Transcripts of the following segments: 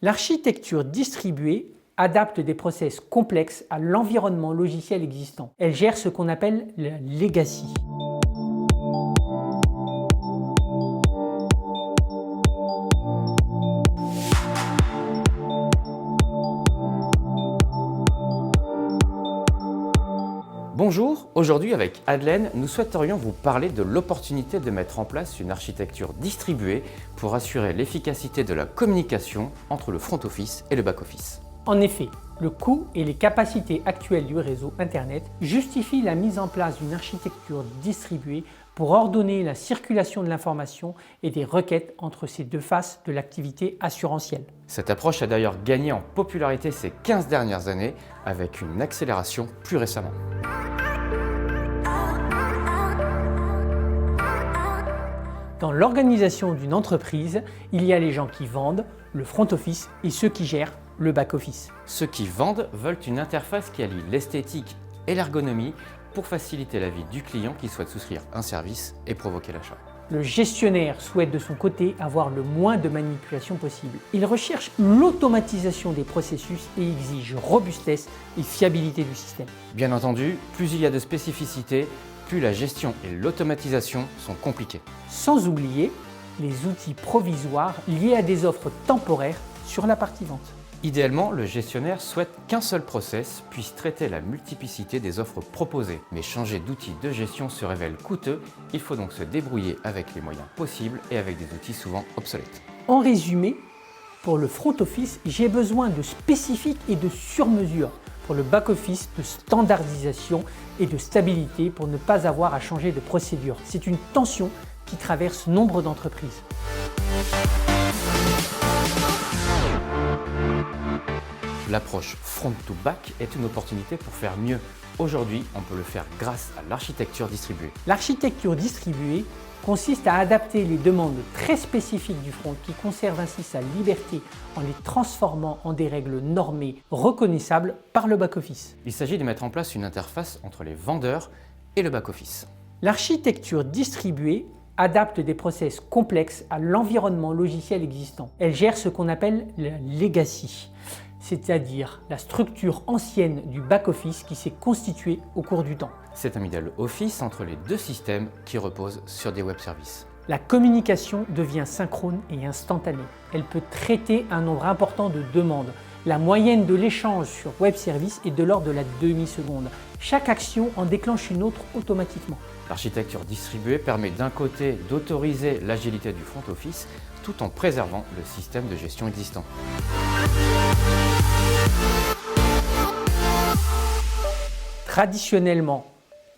L'architecture distribuée adapte des process complexes à l'environnement logiciel existant. Elle gère ce qu'on appelle la legacy. Bonjour, aujourd'hui avec Adelaine, nous souhaiterions vous parler de l'opportunité de mettre en place une architecture distribuée pour assurer l'efficacité de la communication entre le front office et le back office. En effet, le coût et les capacités actuelles du réseau Internet justifient la mise en place d'une architecture distribuée pour ordonner la circulation de l'information et des requêtes entre ces deux faces de l'activité assurantielle. Cette approche a d'ailleurs gagné en popularité ces 15 dernières années avec une accélération plus récemment. Dans l'organisation d'une entreprise, il y a les gens qui vendent, le front office, et ceux qui gèrent le back office. Ceux qui vendent veulent une interface qui allie l'esthétique et l'ergonomie pour faciliter la vie du client qui souhaite souscrire un service et provoquer l'achat. Le gestionnaire souhaite de son côté avoir le moins de manipulation possible. Il recherche l'automatisation des processus et exige robustesse et fiabilité du système. Bien entendu, plus il y a de spécificités, plus la gestion et l'automatisation sont compliquées. Sans oublier les outils provisoires liés à des offres temporaires sur la partie vente. Idéalement, le gestionnaire souhaite qu'un seul process puisse traiter la multiplicité des offres proposées. Mais changer d'outil de gestion se révèle coûteux, il faut donc se débrouiller avec les moyens possibles et avec des outils souvent obsolètes. En résumé, pour le front office, j'ai besoin de spécifiques et de sur-mesure. Pour le back-office, de standardisation et de stabilité pour ne pas avoir à changer de procédure. C'est une tension qui traverse nombre d'entreprises. L'approche front-to-back est une opportunité pour faire mieux. Aujourd'hui, on peut le faire grâce à l'architecture distribuée. L'architecture distribuée consiste à adapter les demandes très spécifiques du front qui conserve ainsi sa liberté en les transformant en des règles normées reconnaissables par le back-office. Il s'agit de mettre en place une interface entre les vendeurs et le back-office. L'architecture distribuée adapte des process complexes à l'environnement logiciel existant. Elle gère ce qu'on appelle la legacy, c'est-à-dire la structure ancienne du back-office qui s'est constituée au cours du temps. C'est un middle office entre les deux systèmes qui reposent sur des web services. La communication devient synchrone et instantanée. Elle peut traiter un nombre important de demandes. La moyenne de l'échange sur web service est de l'ordre de la demi-seconde. Chaque action en déclenche une autre automatiquement. L'architecture distribuée permet d'un côté d'autoriser l'agilité du front office tout en préservant le système de gestion existant. Traditionnellement,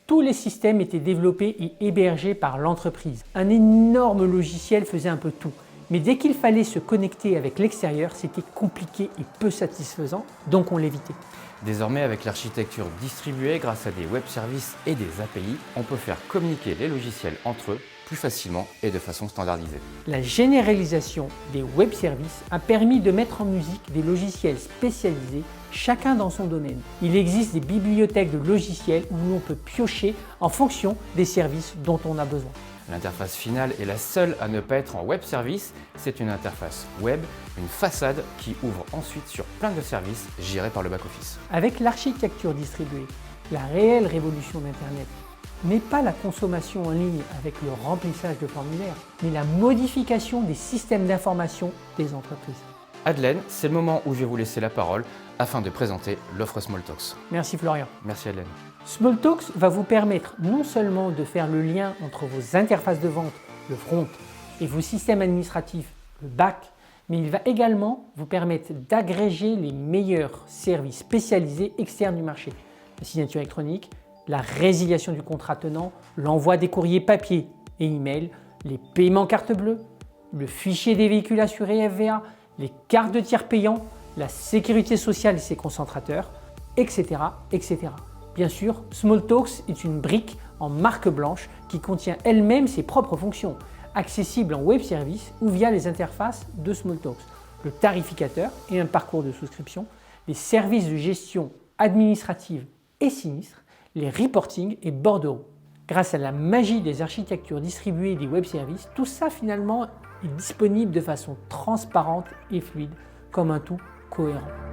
tous les systèmes étaient développés et hébergés par l'entreprise. Un énorme logiciel faisait un peu tout. Mais dès qu'il fallait se connecter avec l'extérieur, c'était compliqué et peu satisfaisant, donc on l'évitait. Désormais, avec l'architecture distribuée, grâce à des web services et des API, on peut faire communiquer les logiciels entre eux plus facilement et de façon standardisée. La généralisation des web services a permis de mettre en musique des logiciels spécialisés, chacun dans son domaine. Il existe des bibliothèques de logiciels où l'on peut piocher en fonction des services dont on a besoin. L'interface finale est la seule à ne pas être en web service. C'est une interface web, une façade qui ouvre ensuite sur plein de services gérés par le back-office. Avec l'architecture distribuée, la réelle révolution d'Internet n'est pas la consommation en ligne avec le remplissage de formulaires, mais la modification des systèmes d'information des entreprises. Adelaine, c'est le moment où je vais vous laisser la parole afin de présenter l'offre Smalltalks. Merci Florian. Merci Adelaine. Smalltalks va vous permettre non seulement de faire le lien entre vos interfaces de vente, le front, et vos systèmes administratifs, le back, mais il va également vous permettre d'agréger les meilleurs services spécialisés externes du marché. La signature électronique, la résiliation du contrat tenant, l'envoi des courriers papier et email, les paiements carte bleue, le fichier des véhicules assurés FVA, les cartes de tiers payants, la sécurité sociale et ses concentrateurs, etc. etc. Bien sûr, Smalltalks est une brique en marque blanche qui contient elle-même ses propres fonctions, accessibles en web service ou via les interfaces de Smalltalks, le tarificateur et un parcours de souscription, les services de gestion administrative et sinistre, les reporting et bordereaux. Grâce à la magie des architectures distribuées des web services, tout ça finalement est disponible de façon transparente et fluide comme un tout cohérent.